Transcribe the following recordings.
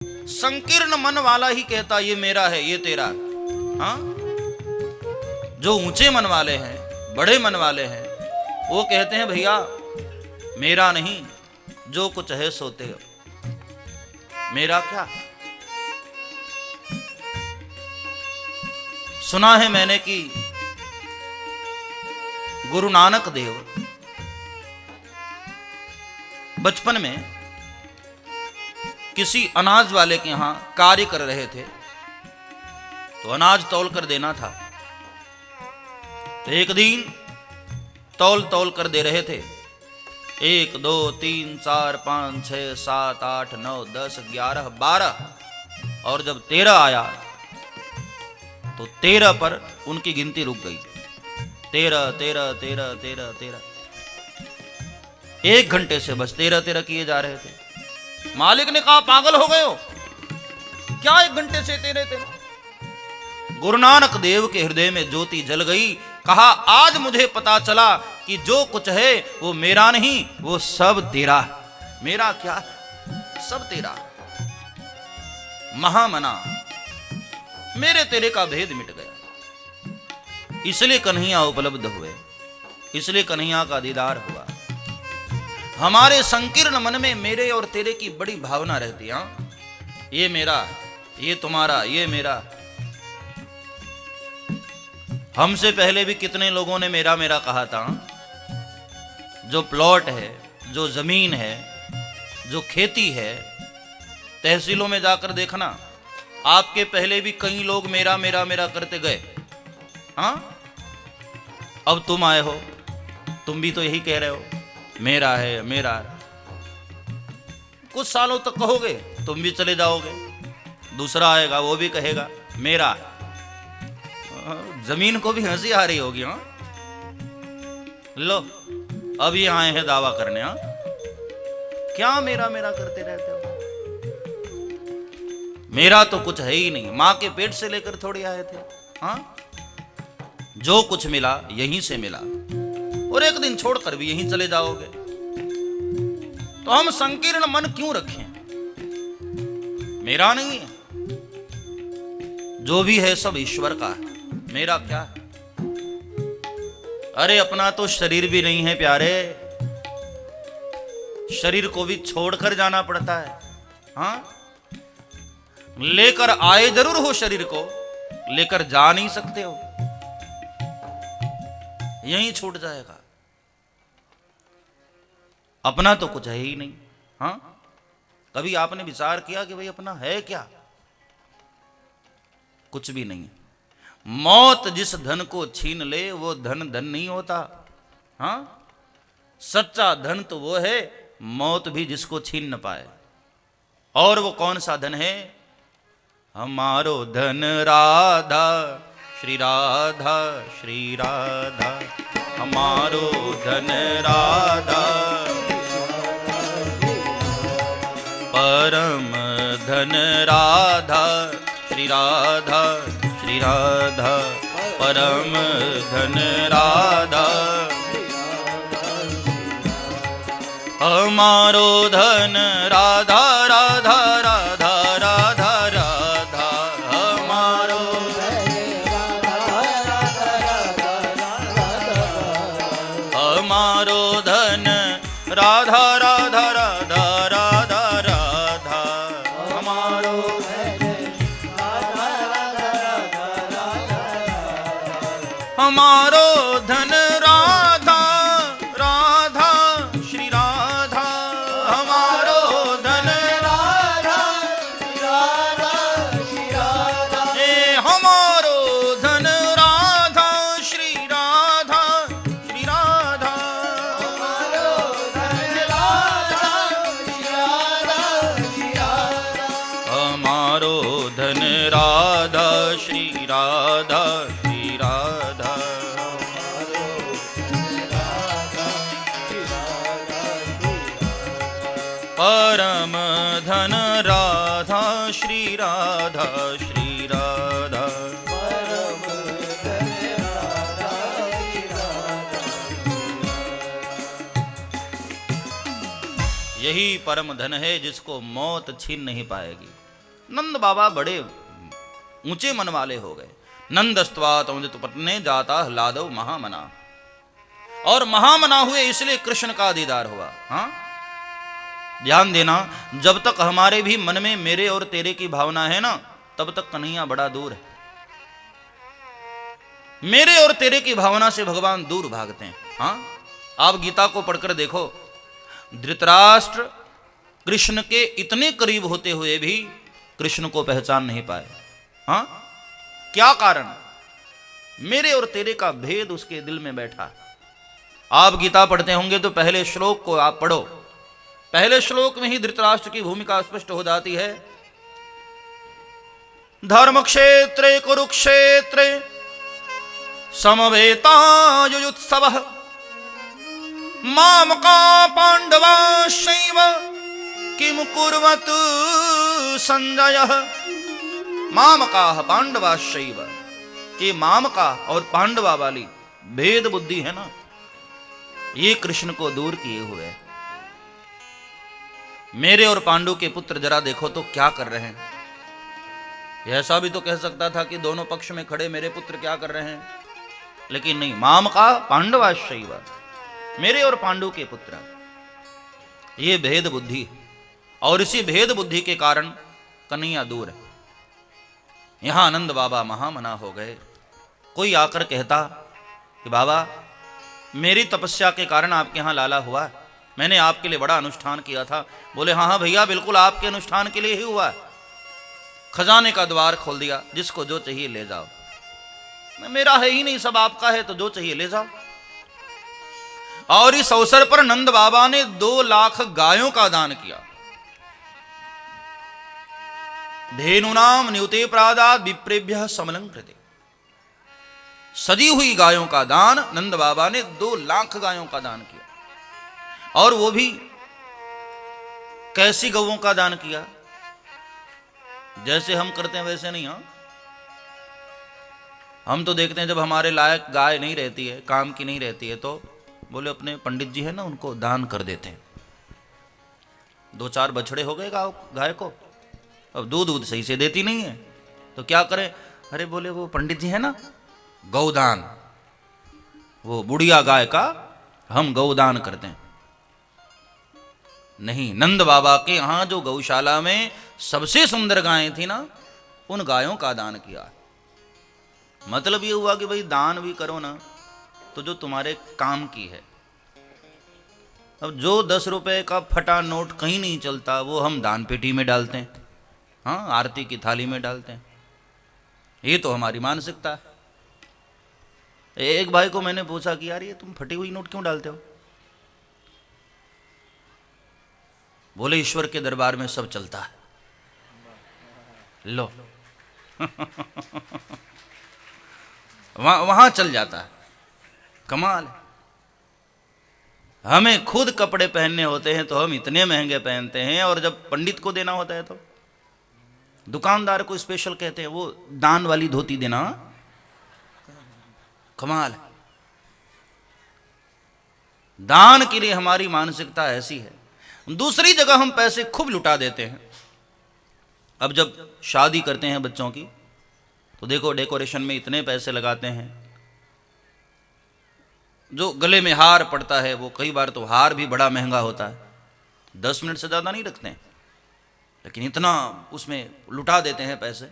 संकीर्ण मन वाला ही कहता ये मेरा है, ये तेरा। हाँ, जो ऊंचे मन वाले हैं, बड़े मन वाले हैं, वो कहते हैं भैया मेरा नहीं, जो कुछ है सोते हो, मेरा क्या। सुना है मैंने कि गुरु नानक देव बचपन में किसी अनाज वाले के यहां कार्य कर रहे थे, तो अनाज तौल कर देना था। तो एक दिन तौल कर दे रहे थे, 1 2 3 4 5 6 7 8 9 10 11 12, और जब 13 आया तो 13 पर उनकी गिनती रुक गई। 13 13 13 13 13, 1 घंटे से बस 13 13 किए जा रहे थे। मालिक ने कहा पागल हो गए हो क्या, 1 घंटे से 13 13। गुरु नानक देव के हृदय में ज्योति जल गई। कहा आज मुझे पता चला कि जो कुछ है वो मेरा नहीं, वो सब तेरा। मेरा क्या, सब तेरा। महामना, मेरे तेरे का भेद मिट गया। इसलिए कन्हैया उपलब्ध हुए, इसलिए कन्हैया का दीदार हुआ। हमारे संकीर्ण मन में मेरे और तेरे की बड़ी भावना रहती है। ये मेरा, ये तुम्हारा, ये मेरा। हमसे पहले भी कितने लोगों ने मेरा मेरा कहा था। जो प्लॉट है, जो जमीन है, जो खेती है, तहसीलों में जाकर देखना, आपके पहले भी कई लोग मेरा मेरा मेरा करते गए। हाँ, अब तुम आए हो, तुम भी तो यही कह रहे हो मेरा है, मेरा है। कुछ सालों तक कहोगे, तुम भी चले जाओगे, दूसरा आएगा वो भी कहेगा मेरा। जमीन को भी हंसी आ रही होगी। हाँ, लो अभी आए हैं दावा करने। हाँ, क्या मेरा मेरा करते रहते हो। मेरा तो कुछ है ही नहीं, मां के पेट से लेकर थोड़ी आए थे। हाँ, जो कुछ मिला यहीं से मिला, और एक दिन छोड़कर भी यहीं चले जाओगे। तो हम संकीर्ण मन क्यों रखें। मेरा नहीं है, जो भी है सब ईश्वर का है, मेरा क्या है। अरे अपना तो शरीर भी नहीं है प्यारे, शरीर को भी छोड़कर जाना पड़ता है। हाँ, लेकर आए जरूर हो शरीर को, लेकर जा नहीं सकते हो, यहीं छूट जाएगा। अपना तो कुछ है ही नहीं। हाँ, कभी आपने विचार किया कि भाई अपना है क्या। कुछ भी नहीं है। मौत जिस धन को छीन ले वो धन धन नहीं होता। हाँ, सच्चा धन तो वो है मौत भी जिसको छीन न पाए। और वो कौन सा धन है। हमारो धन राधा श्री राधा श्री राधा, हमारो धन राधा परम धन राधा श्री राधा श्री राधा, परम धन राधा। हमारो धन राधा राधा राधा राधा राधा, हमारो हमारो धन राधा राधा राधा राधा राधा, हमारो हमारो धन राधा राधा श्री राधा, हमारो धन राधा राधा श्री राधा, हमारो धन राधा श्री राधा श्री राधा, हमारो धन राधा श्री राधा श्री राधा, हमारो धन राधा श्री राधा श्री राधा। परम धन राधा श्री राधा श्री राधा, परम धन राधा श्री राधा। यही परम धन है जिसको मौत छीन नहीं पाएगी। नंद बाबा बड़े ऊंचे मन वाले हो गए। नंदस्त्वा तमुदित पत्ने जाता हलादव महामना, और महामना हुए इसलिए कृष्ण का दीदार हुआ। हाँ, ध्यान देना, जब तक हमारे भी मन में मेरे और तेरे की भावना है ना, तब तक कन्हैया बड़ा दूर है। मेरे और तेरे की भावना से भगवान दूर भागते हैं। हाँ, आप गीता को पढ़कर देखो, धृतराष्ट्र कृष्ण के इतने करीब होते हुए भी कृष्ण को पहचान नहीं पाए। हाँ, क्या कारण? मेरे और तेरे का भेद उसके दिल में बैठा। आप गीता पढ़ते होंगे तो पहले श्लोक को आप पढ़ो, पहले श्लोक में ही धृतराष्ट्र की भूमिका स्पष्ट हो जाती है। धर्म क्षेत्रे कुरुक्षेत्रे समवेतायुयुत्सवः मामका पांडवाश्चैव किम कुर्वतु संजयः। मामकाः पांडवाश्चैव, ये मामका और पांडवा वाली भेद बुद्धि है ना, ये कृष्ण को दूर किए हुए। मेरे और पांडु के पुत्र जरा देखो तो क्या कर रहे हैं। ऐसा भी तो कह सकता था कि दोनों पक्ष में खड़े मेरे पुत्र क्या कर रहे हैं, लेकिन नहीं, मामका पांडवाश्चैव, मेरे और पांडु के पुत्र, ये भेद बुद्धि, और इसी भेद बुद्धि के कारण कन्हैया दूर है। यहां आनंद बाबा महामना हो गए। कोई आकर कहता कि बाबा मेरी तपस्या के कारण आपके यहां लाला हुआ, मैंने आपके लिए बड़ा अनुष्ठान किया था। बोले हाँ हाँ भैया, बिल्कुल आपके अनुष्ठान के लिए ही हुआ, खजाने का द्वार खोल दिया, जिसको जो चाहिए ले जाओ, मेरा है ही नहीं, सब आपका है, तो जो चाहिए ले जाओ। और इस अवसर पर नंद बाबा ने 2 लाख गायों का दान किया। धेनुनाम न्यूते प्रादाद विप्रेभ्यः समलंकृते, सजी हुई गायों का दान नंद बाबा ने 2 लाख गायों का दान किया। और वो भी कैसी गौओं का दान किया? जैसे हम करते हैं वैसे नहीं। हाँ, हम तो देखते हैं जब हमारे लायक गाय नहीं रहती है, काम की नहीं रहती है, तो बोले अपने पंडित जी है ना, उनको दान कर देते हैं। 2-4 बछड़े हो गए गाय को, अब दूध सही से देती नहीं है, तो क्या करें? अरे बोले वो पंडित जी है ना, गौदान, वो बुढ़िया गाय का हम गौदान करते हैं। नहीं, नंद बाबा के यहां जो गौशाला में सबसे सुंदर गायें थी ना, उन गायों का दान किया। मतलब ये हुआ कि भाई दान भी करो ना तो जो तुम्हारे काम की है। अब जो 10 रुपए का फटा नोट कहीं नहीं चलता, वो हम दान पेटी में डालते हैं, हाँ, आरती की थाली में डालते हैं। ये तो हमारी मानसिकता है। एक भाई को मैंने पूछा कि यार ये तुम फटी हुई नोट क्यों डालते हो? बोले ईश्वर के दरबार में सब चलता है। लो वहां चल जाता है, कमाल। हमें खुद कपड़े पहनने होते हैं तो हम इतने महंगे पहनते हैं, और जब पंडित को देना होता है तो दुकानदार को स्पेशल कहते हैं, वो दान वाली धोती देना, कमाल। दान के लिए हमारी मानसिकता ऐसी है। दूसरी जगह हम पैसे खूब लुटा देते हैं। अब जब शादी करते हैं बच्चों की तो देखो डेकोरेशन में इतने पैसे लगाते हैं। जो गले में हार पड़ता है वो कई बार तो हार भी बड़ा महंगा होता है, 10 मिनट से ज़्यादा नहीं रखते हैं, लेकिन इतना उसमें लुटा देते हैं पैसे।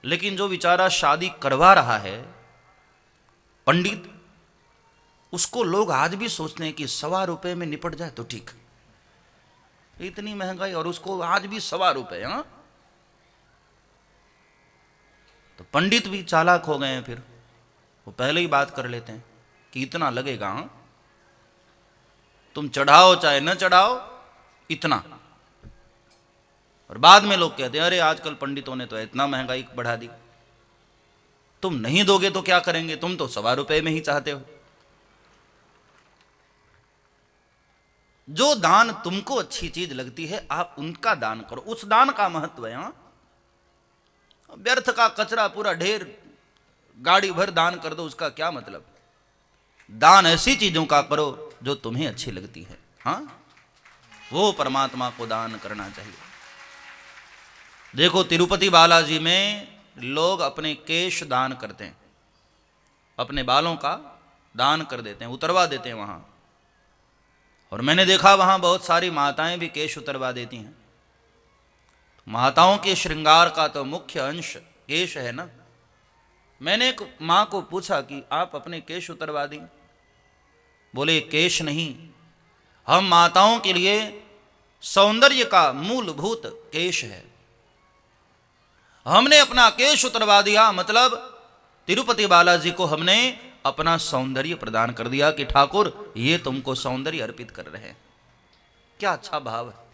लेकिन जो बेचारा शादी करवा रहा है पंडित, उसको लोग आज भी सोचते हैं कि 1.25 रुपये में निपट जाए तो ठीक। इतनी महंगाई और उसको आज भी 1.25 रुपये। हाँ, तो पंडित भी चालाक हो गए हैं, फिर वो पहले ही बात कर लेते हैं कि इतना लगेगा। हाँ, तुम चढ़ाओ चाहे न चढ़ाओ इतना। और बाद में लोग कहते हैं अरे आजकल पंडितों ने तो इतना महंगाई बढ़ा दी, तुम नहीं दोगे तो क्या करेंगे, तुम तो 1.25 रुपये में ही चाहते हो। जो दान तुमको अच्छी चीज लगती है आप उनका दान करो, उस दान का महत्व है। हाँ, व्यर्थ का कचरा पूरा ढेर गाड़ी भर दान कर दो, उसका क्या मतलब। दान ऐसी चीजों का करो जो तुम्हें अच्छी लगती है। हाँ, वो परमात्मा को दान करना चाहिए। देखो तिरुपति बालाजी में लोग अपने केश दान करते हैं, अपने बालों का दान कर देते हैं, उतरवा देते हैं वहां। और मैंने देखा वहां बहुत सारी माताएं भी केश उतरवा देती हैं। माताओं के श्रृंगार का तो मुख्य अंश केश है ना। मैंने एक मां को पूछा कि आप अपने केश उतरवा दी? बोले केश नहीं, हम माताओं के लिए सौंदर्य का मूलभूत केश है। हमने अपना केश उतरवा दिया, मतलब तिरुपति बालाजी को हमने अपना सौंदर्य प्रदान कर दिया कि ठाकुर ये तुमको सौंदर्य अर्पित कर रहे हैं। क्या अच्छा भाव है।